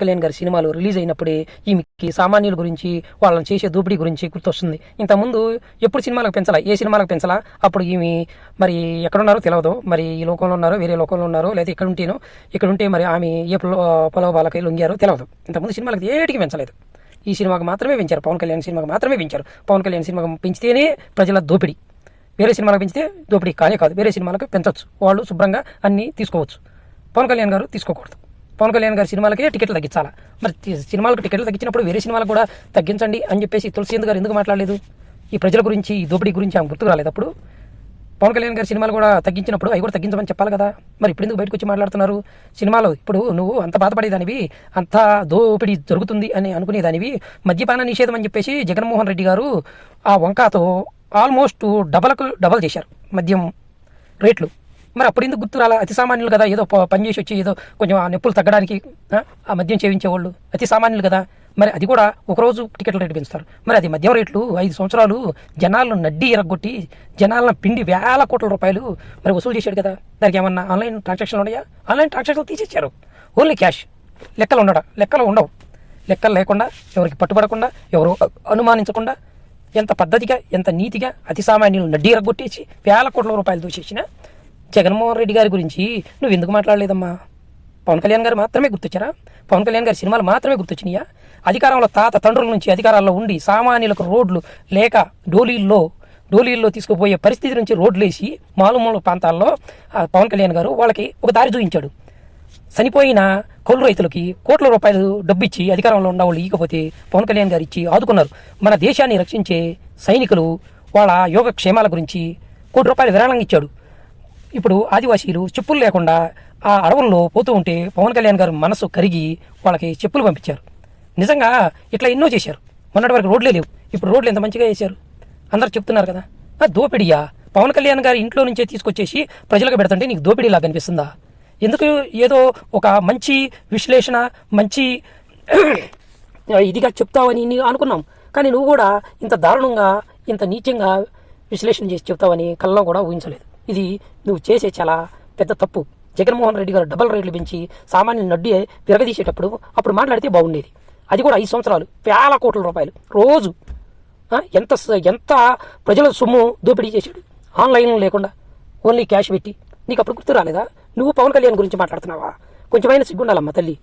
కళ్యాణ్ గారి సినిమాలు రిలీజ్ అయినప్పుడే ఈమెకి సామాన్యుల గురించి వాళ్ళని చేసే దోపిడీ గురించి గుర్తొస్తుంది. ఇంతకుముందు ఎప్పుడు సినిమాలకు పెంచాలా, ఏ సినిమాలకు పెంచాలా, అప్పుడు ఈమె మరి ఎక్కడున్నారో తెలియదు, మరి ఈ లోకంలో ఉన్నారో వేరే లోకంలో ఉన్నారో లేదా ఇక్కడ ఉంటే మరి ఆమె ఏ పొలవాళ్ళకి లొంగారో తెలియదు. ఇంతకుముందు సినిమాలకు ఏటికి పెంచలేదు, ఈ సినిమాకు మాత్రమే పెంచారు. పవన్ కళ్యాణ్ సినిమాకు మాత్రమే పెంచారు. పవన్ కళ్యాణ్ సినిమాకు పెంచితేనే ప్రజల దోపిడీ, వేరే సినిమాలకు పెంచితే దోపిడీ కానే కాదు. వేరే సినిమాలకు పెంచవచ్చు, వాళ్ళు శుభ్రంగా అన్నీ తీసుకోవచ్చు. పవన్ కళ్యాణ్ గారు తీసుకోకూడదు. పవన్ కళ్యాణ్ గారి సినిమాలకే టికెట్లు తగ్గించాలా? మరి సినిమాలకు టికెట్లు తగ్గించినప్పుడు వేరే సినిమాలకు కూడా తగ్గించండి అని చెప్పేసి తులసి గారు ఎందుకు మాట్లాడలేదు? ఈ ప్రజల గురించి, ఈ దోపిడీ గురించి ఆమె గుర్తుకు రాలేదు. అప్పుడు పవన్ కళ్యాణ్ గారి సినిమాలు కూడా తగ్గించినప్పుడు అవి కూడా తగ్గించమని చెప్పాలి కదా. మరి ఇప్పుడు ఎందుకు బయటకు వచ్చి మాట్లాడుతున్నారు? సినిమాలో ఇప్పుడు నువ్వు అంత బాధపడేదానివి, అంత దోపిడీ జరుగుతుంది అని అనుకునేదానివి, మద్యపాన నిషేధం అని చెప్పేసి జగన్మోహన్ రెడ్డి గారు ఆ వంకాతో ఆల్మోస్ట్ డబల్ చేశారు మద్యం రేట్లు. మరి అప్పుడు ఎందుకు గుర్తు రాలా? అతి సామాన్యులు కదా, ఏదో పని చేసి వచ్చి ఏదో కొంచెం ఆ నొప్పులు తగ్గడానికి ఆ మద్యం చేయించేవాళ్ళు అతి సామాన్యులు కదా. మరి అది కూడా ఒకరోజు టికెట్ల రేటు పెంచుతారు. మరి అది మద్యం రేట్లు 5 సంవత్సరాలు జనాలను నడ్డి ఎరగొట్టి జనాలను పిండి వేల కోట్ల రూపాయలు మరి వసూలు చేశాడు కదా. దానికి ఏమన్నా ఆన్లైన్ ట్రాన్సాక్షన్లు ఉన్నాయా? ఆన్లైన్ ట్రాన్సాక్షన్లు తీసేచ్చారు. Only cash. లెక్కలు ఉండవు. లెక్కలు లేకుండా, ఎవరికి పట్టుబడకుండా, ఎవరు అనుమానించకుండా, ఎంత పద్ధతిగా, ఎంత నీతిగా అతి సామాన్యులు నడ్డి ఎరగొట్టేసి వేల కోట్ల రూపాయలు దూచేసిన జగన్మోహన్ రెడ్డి గారి గురించి నువ్వు ఎందుకు మాట్లాడలేదమ్మా? పవన్ కళ్యాణ్ గారు మాత్రమే గుర్తొచ్చారా? పవన్ కళ్యాణ్ గారి సినిమాలు మాత్రమే గుర్తొచ్చినాయా? అధికారంలో తండ్రుల నుంచి అధికారాల్లో ఉండి సామాన్యులకు రోడ్లు లేక డోలీల్లో తీసుకుపోయే పరిస్థితి నుంచి రోడ్లు వేసి మారుమూల ప్రాంతాల్లో పవన్ కళ్యాణ్ గారు వాళ్ళకి ఒక దారి చూపించాడు. చనిపోయిన కౌలు రైతులకి కోట్ల రూపాయలు డబ్బిచ్చి అధికారంలో ఉన్న వాళ్ళు ఇకపోతే పవన్ కళ్యాణ్ గారు ఇచ్చి ఆదుకున్నారు. మన దేశాన్ని రక్షించే సైనికులు వాళ్ళ యోగక్షేమాల గురించి ₹1 విరాళంగా ఇచ్చాడు. ఇప్పుడు ఆదివాసీలు చెప్పులు లేకుండా ఆ అడవుల్లో పోతూ ఉంటే పవన్ కళ్యాణ్ గారు మనసు కరిగి వాళ్ళకి చెప్పులు పంపించారు. నిజంగా ఇట్లా ఎన్నో చేశారు. మొన్నటి వరకు రోడ్లే లేవు, ఇప్పుడు రోడ్లు ఎంత మంచిగా చేశారు. అందరు చెప్తున్నారు కదా. దోపిడియా? పవన్ కళ్యాణ్ గారి ఇంట్లో నుంచే తీసుకొచ్చేసి ప్రజలకు పెడుతుంటే నీకు దోపిడీలా కనిపిస్తుందా? ఎందుకు ఏదో ఒక మంచి విశ్లేషణ, మంచి ఇదిగా చెప్తావని అనుకున్నాం, కానీ నువ్వు కూడా ఇంత దారుణంగా, ఇంత నీచంగా విశ్లేషణ చేసి చెప్తావని కల్లో కూడా ఊహించలేదు. ఇది నువ్వు చేసే చాలా పెద్ద తప్పు. జగన్మోహన్ రెడ్డి గారు డబల్ రేట్లు పెంచి సామాన్యుని నడ్డి విరగదీసేటప్పుడు అప్పుడు మాట్లాడితే బాగుండేది. అది కూడా 5 సంవత్సరాలు వేల కోట్ల రూపాయలు రోజు ఎంత ప్రజల సొమ్ము దోపిడీ చేశాడు. ఆన్లైన్ లేకుండా ఓన్లీ క్యాష్ పెట్టి. నీకు అప్పుడు గుర్తు రాలేదా? నువ్వు పవన్ కళ్యాణ్ గురించి మాట్లాడుతున్నావా? కొంచెమైనా సిగ్గుండాలమ్మా తల్లి.